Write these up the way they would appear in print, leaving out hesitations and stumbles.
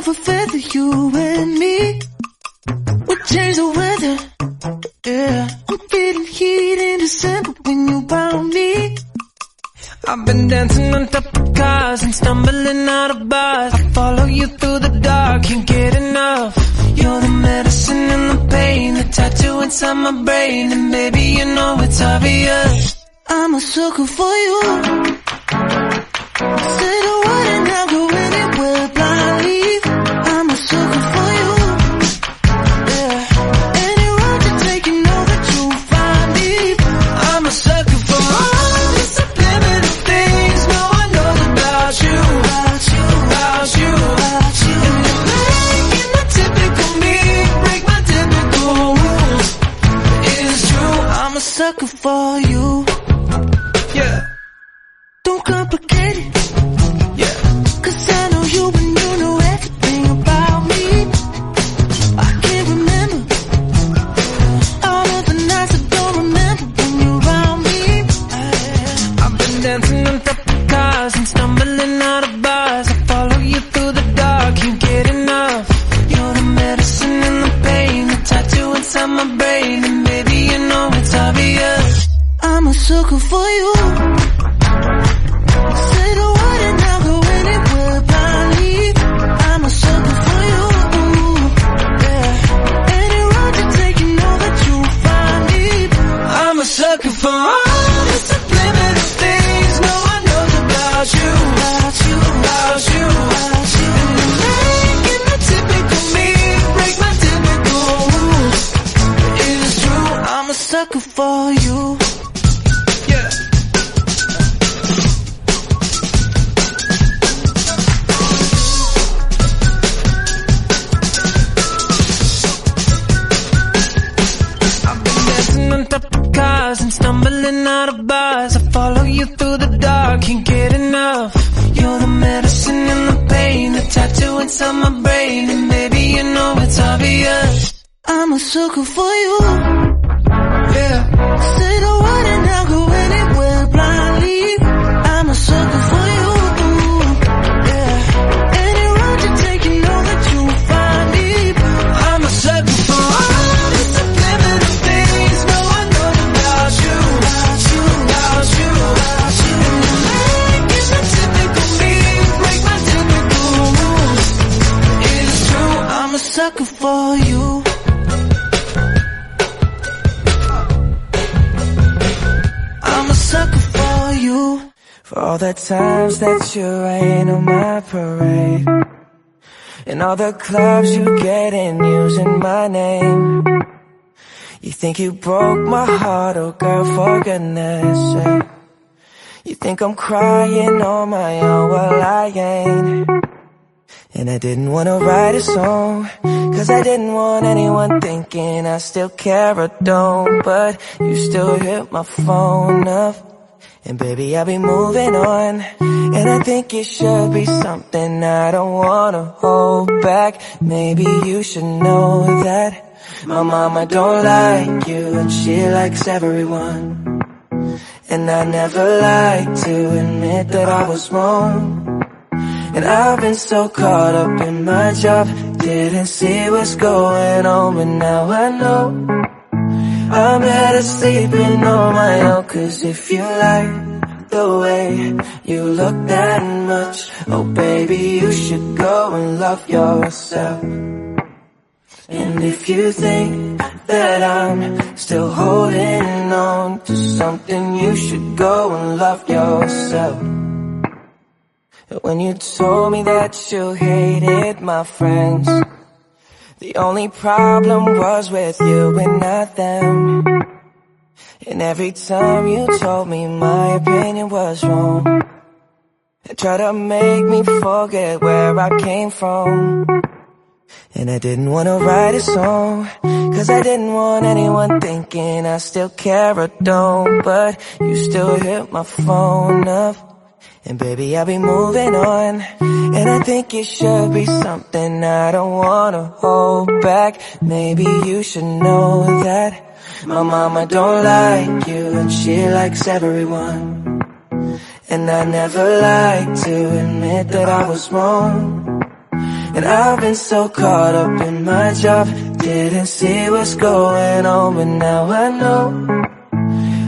of a feather, you and me. We change the weather, yeah. I'm feeling heat in December when you found me. I've been dancing on top of cars and stumbling out of bars. I follow you through the dark, can't get enough. You're the medicine and the pain, the tattoo inside my brain. And baby, you know it's obvious, I'm a sucker for you. Say the word and I'll go anywhere blindly. I'm a sucker for you, yeah. Any road you take, you know that you'll find me. I'm a sucker for all the subliminal things no one knows about you, about you, about you, about you. And you're making the typical me break my typical rules. It's true, I'm a sucker for you, yeah. Don't complicate it, yeah. Cause I know you and you know everything about me. I can't remember all of the nights I don't remember when you're around me. I've been dancing on top of cars and stumbling out of bars. I follow you through the dark, can't get enough. You're the medicine and the pain, the tattoo inside my brain. And baby, you know it's obvious, I'm a sucker for you. Say the word and I'll go anywhere blindly. I'm a sucker for you, yeah. Any road you take, you know that you'll find me. I'm a sucker for all the subliminal things no one knows about you, about you, about you, about you. And you're making the typical me break my typical rules. It's true, I'm a sucker for you, yeah. On top of cars and stumbling out of bars. I follow you through the dark, can't get enough. You're the medicine and the pain, the tattoo inside my brain. And baby, you know it's obvious, I'm a sucker for you, yeah. Say the word and I'll go anywhere blindly. I'm a sucker for you, yeah. Any road you take, you know that you'll find me. I'm a sucker for all the subliminal things no one knows about you, about you, about you, about you. And you're making the typical me break my typical rules. It's true, I'm a sucker for you. I'm a sucker for you. For all the times that you rain on my parade, and all the clubs you get in using my name. You think you broke my heart, oh girl, for goodness sake. You think I'm crying on my own, well I ain't. And I didn't wanna write a song, cause I didn't want anyone thinking I still care or don't. But you still hit my phone up, and baby I'll be moving on. And I think it should be something I don't wanna hold back. Maybe you should know that my mama don't like you and she likes everyone. And I never like to admit that I was wrong. And I've been so caught up in my job, didn't see what's going on. But now I know I'm better sleeping on my own. Cause if you like the way you look that much, oh baby, you should go and love yourself. And if you think that I'm still holding on to something, you should go and love yourself. When you told me that you hated my friends, the only problem was with you and not them. And every time you told me my opinion was wrong, and tried to make me forget where I came from. And I didn't wanna write a song, cause I didn't want anyone thinking I still care or don't. But you still hit my phone up, and baby I'll be moving on. And I think it should be something I don't wanna hold back. Maybe you should know that my mama don't like you and she likes everyone. And I never like to admit that I was wrong. And I've been so caught up in my job, didn't see what's going on, but now I know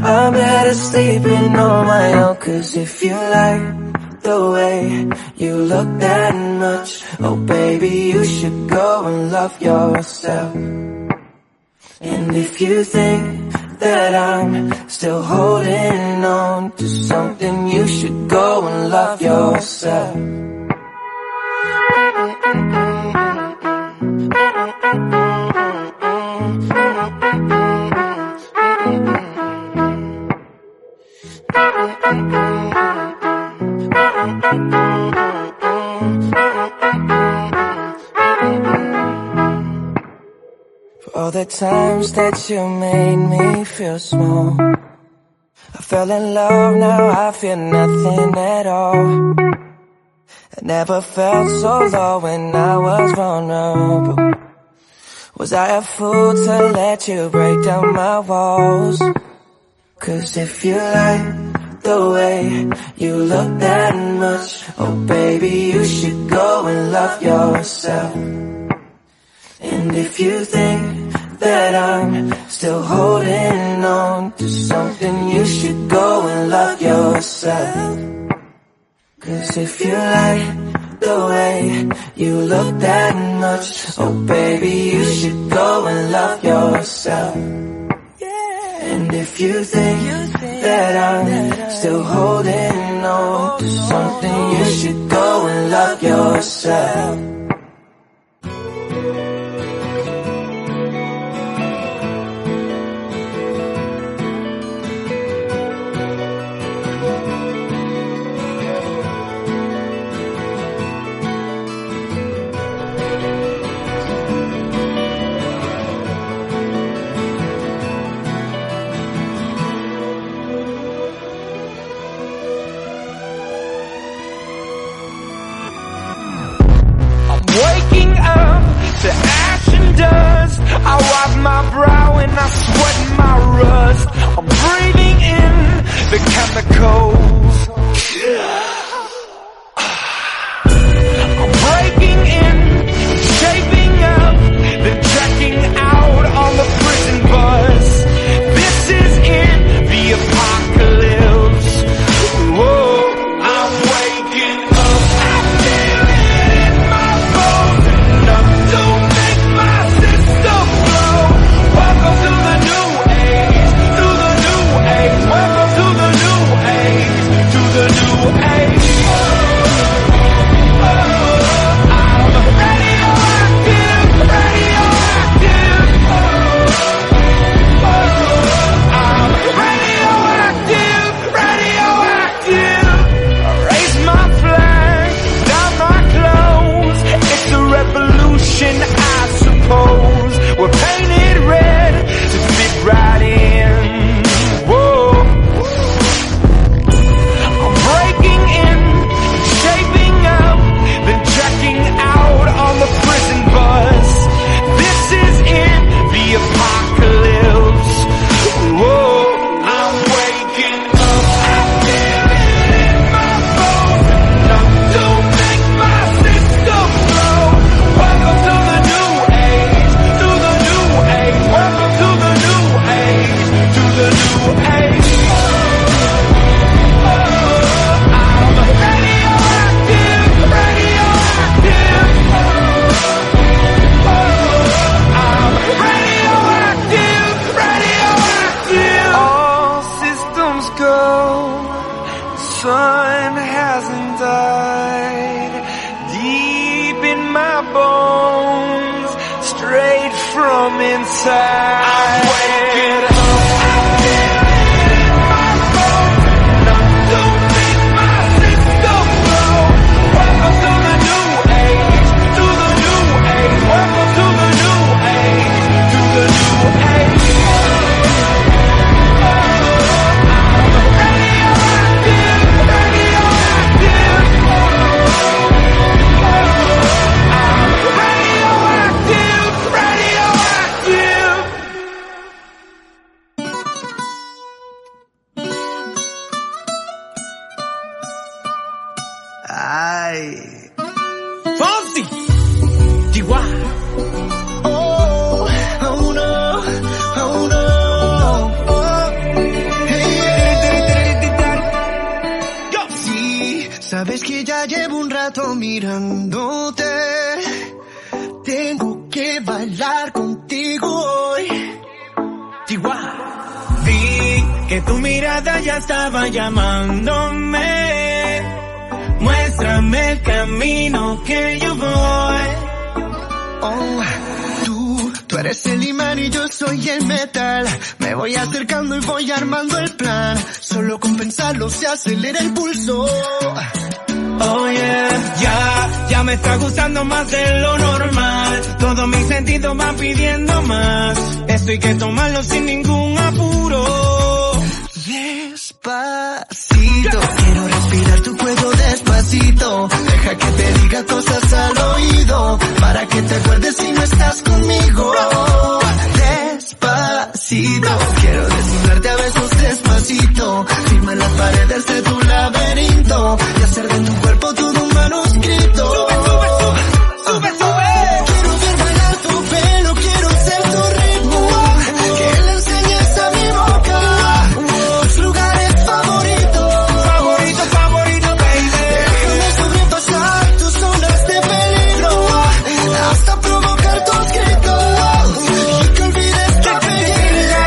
I'm better sleeping on my own. Cause if you like the way you look that much, oh baby, you should go and love yourself. And if you think that I'm still holding on to something, you should go and love yourself. For all the times that you made me feel small, I fell in love, now I feel nothing at all. I never felt so low when I was vulnerable. Was I a fool to let you break down my walls? Cause if you like the way you look that much, oh baby, you should go and love yourself. And if you think that I'm still holding on to something, you should go and love yourself. Cause if you like the way you look that much, oh baby, you should go and love yourself. And if you think that I'm still holding on to something, you should go and love yourself. Waking up to ash and dust, I wipe my brow and I sweat my rust. I'm breathing in the chemicals. I'm breaking in, shaping up, then checking out on the prison bus. This is in the apocalypse. Whoa, I'm waking up, I feel it in my bones, enough to make my system blow. Welcome to the new age, to the new age. Welcome to the new age, to the new age. I'm radioactive, radioactive. I'm radioactive, radioactive. Raise my flag, down my clothes. It's a revolution, I suppose. We're painted red to fit right in. Whoa. I'm breaking in, shaping up, then checking out on the prison bus. This is in the apocalypse. Whoa, I'm waking up, I feel it in my bones, enough to make my system blow. Welcome to the new age, to the new age. Welcome to the new age, to the new age. I'm radioactive, radioactive. I'm radioactive, radioactive. All systems go. The sun hasn't died. Deep in my bones, straight from inside. I'm waking up. I feel it in my bones, enough to make my system blow. Welcome to the new age, to the new age. Welcome to the new age, to the new age. I'm radioactive, radioactive. I'm radioactive, radioactive. Ay. Fonsi. Chihuahua. Oh, oh no, oh no. Oh, hey, yeah. Sí, sabes que ya llevo un rato mirándote. Tengo que bailar contigo hoy. Chihuahua. Vi que tu mirada ya estaba llamándome. Muéstrame el camino que yo voy. Oh, tú eres el imán y yo soy el metal. Me voy acercando y voy armando el plan. Solo con pensarlo se acelera el pulso. Oh yeah, ya me está gustando más de lo normal. Todos mis sentidos van pidiendo más. Esto hay que tomarlo sin ningún apuro. Despacito, quiero respirar tu cuello despacito. Deja que te diga cosas al oído, para que te acuerdes si no estás conmigo. Despacito, quiero desnudarte a besos despacito. Firma las paredes de tu laberinto y hacer de tu cuerpo todo un manuscrito. Sube, sube, sube, sube, sube. Quiero ver bailar tu pelo, quiero ser tu ritmo. Que le enseñes a mi boca tus lugares favoritos. Favorito, favorito, baby. Déjame sobrepasar tus zonas de peligro, hasta provocar tus gritos y que olvides tu apellido.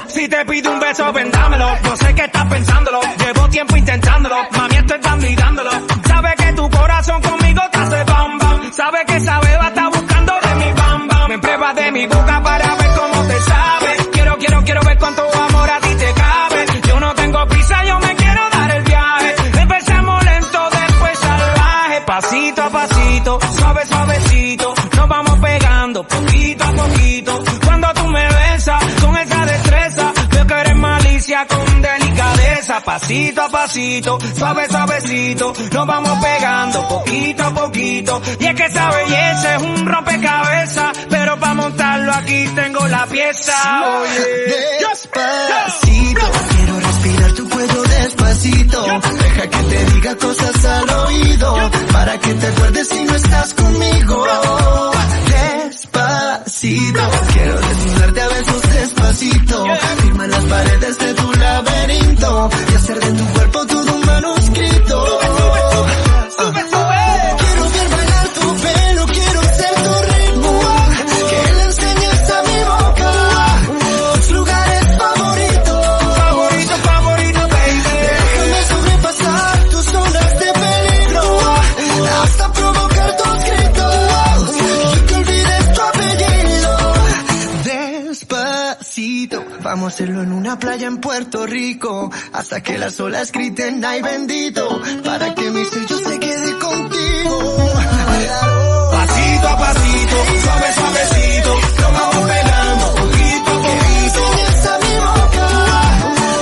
Si te pido un beso, ven dámelo. No sé qué estás pensándolo. Llevo tiempo intentándolo. Mami, estoy dando y dándolo. Sabe que tu corazón conmigo te hace bam bam. Sabe que esa beba está buscando de mi bam bam. Me prueba de mi boca para ver cómo te sabe. Quiero ver cuánto amor a ti te cabe. Yo no tengo prisa, yo me quiero dar el viaje. Empezamos lento, después salvaje. Pasito a pasito, suave, suavecito. Nos vamos pegando poquito a poquito. Cuando tú me besas con esa destreza, veo que eres malicia con delicadeza. Pasito a pasito, suave, suavecito. Nos vamos pegando poquito a poquito. Y es que esa belleza es un rompecabezas, pero para montarlo aquí tengo la pieza. Despacito, quiero respirar tu cuello despacito. Deja que te diga cosas al oído, para que te acuerdes si no estás conmigo. Despacito, quiero desnudarte a besos despacito. Firma las paredes de tu laberinto y hacer de tu cuerpo todo un manuscrito. Sube, sube. Quiero ver bailar tu pelo, quiero ser tu ritmo. Que le enseñes a mi boca tus lugares favoritos. Favorito, favorito, baby. Déjame sobrepasar tus zonas de peligro, hasta provocar tus gritos y que olvides tu apellido. Despacito, vamos a hacerlo en una playa en Puerto Rico, hasta que las olas griten ay bendito, para que mi sello se quede contigo. Pasito a pasito, suave, suavecito. Nos vamos pegando poquito a poquito. Enseñas a mi boca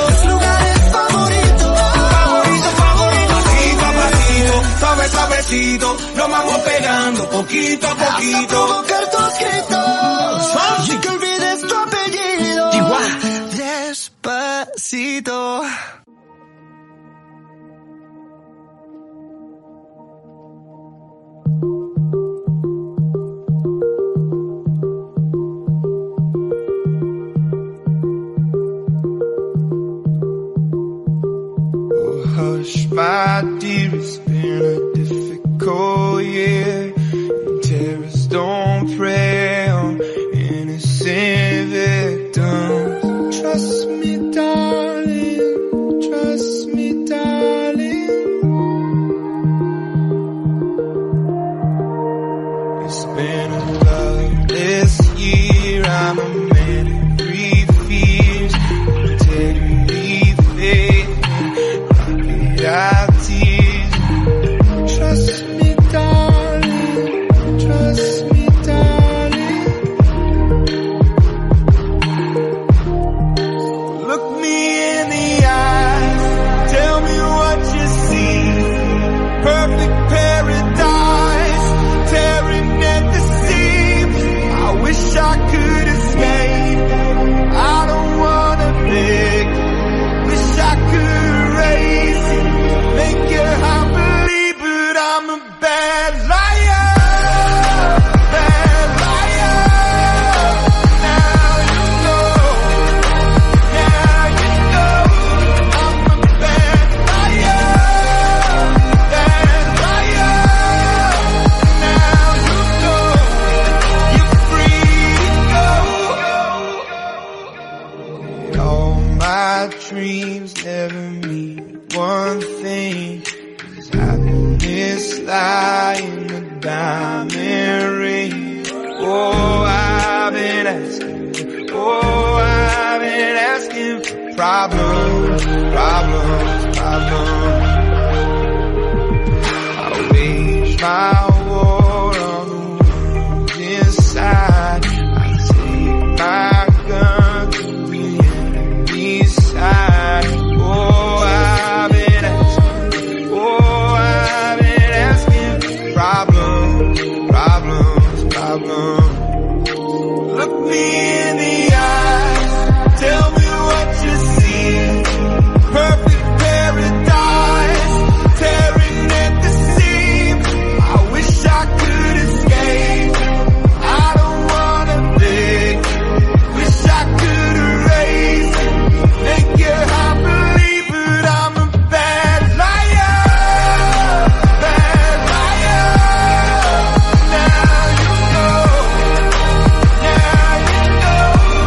tus lugares favoritos. Favorito, favorito. Pasito a pasito, suave, suavecito. Nos vamos pegando poquito a Hasta poquito. provocar tus gritos y que olvides tu apellido. Chihuahua. Despacito. Oh, hush, my dear, it's been a difficult year. And terrorists don't prey on innocent victims. Trust me, darling. Trust me, darling. It's been a loveless year. I'm a man who breathes fears. Integrity, faith, pocket out tears. problems, problems, problems. I wage my war on the wounds inside. I take my gun to the enemy's side. Oh, I've been asking, oh, I've been asking. Problems, problems, problems. Look me in the eyes, tell me what you see. Perfect paradise, tearing at the seam. I wish I could escape, I don't wanna beg. Wish I could erase, make your heart believe, but I'm a bad liar, bad liar. Now you know, now you know.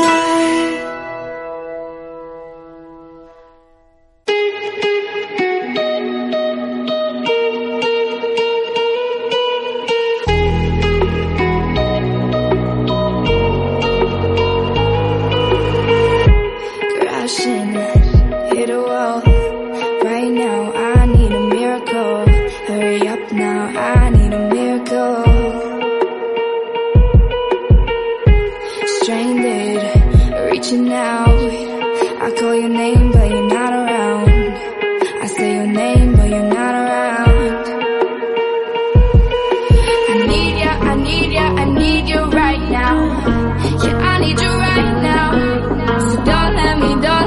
tonight. Crashing, hit a wall. Right now, I need a miracle. Hurry up now, I need a miracle. Stranded, reaching out. I call your name, but you're not around. I say your name, but you're not around. I need ya, I need ya, I need you right now. Yeah, I need you right now. So don't let me down.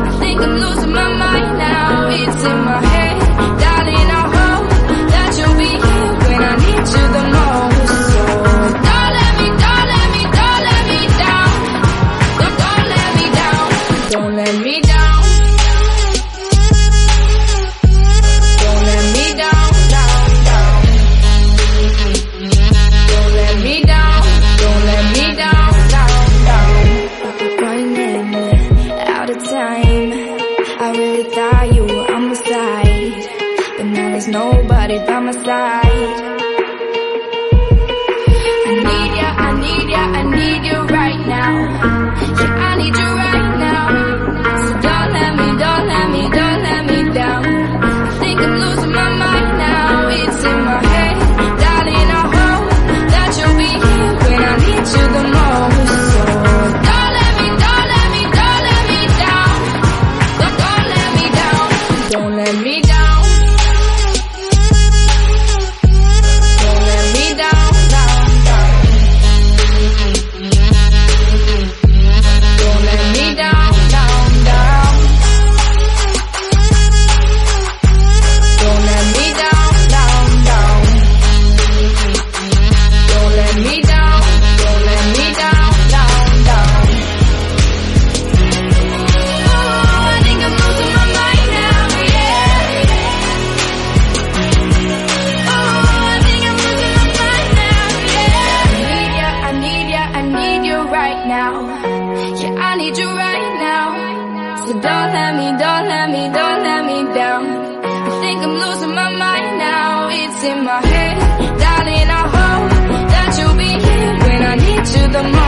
I think I'm losing my mind now. It's in my head, darling, I hope that you'll be here when I need you the most. So don't let me down. Don't let me down. Don't let me down. Don't let me down. Don't let me down. Don't let me down. Running out of time. I really thought you were on my side, but now there's nobody by my side. I need ya, I need ya, I need you right now. Yeah, I need you right now. So don't let me down. I think I'm losing my mind now. It's in my head, darling, I hope that you'll be here when I need you the most. So don't let me down. Don't let me down. Don't let me down. Don't let me down. Don't let me down. Don't let me down. Don't let me down. Oh, I think I'm losing my mind now. Yeah, I need you right now. So don't let me down. I think I'm losing my mind now. It's in my head, darling, I hope that you'll be here when I need you the most.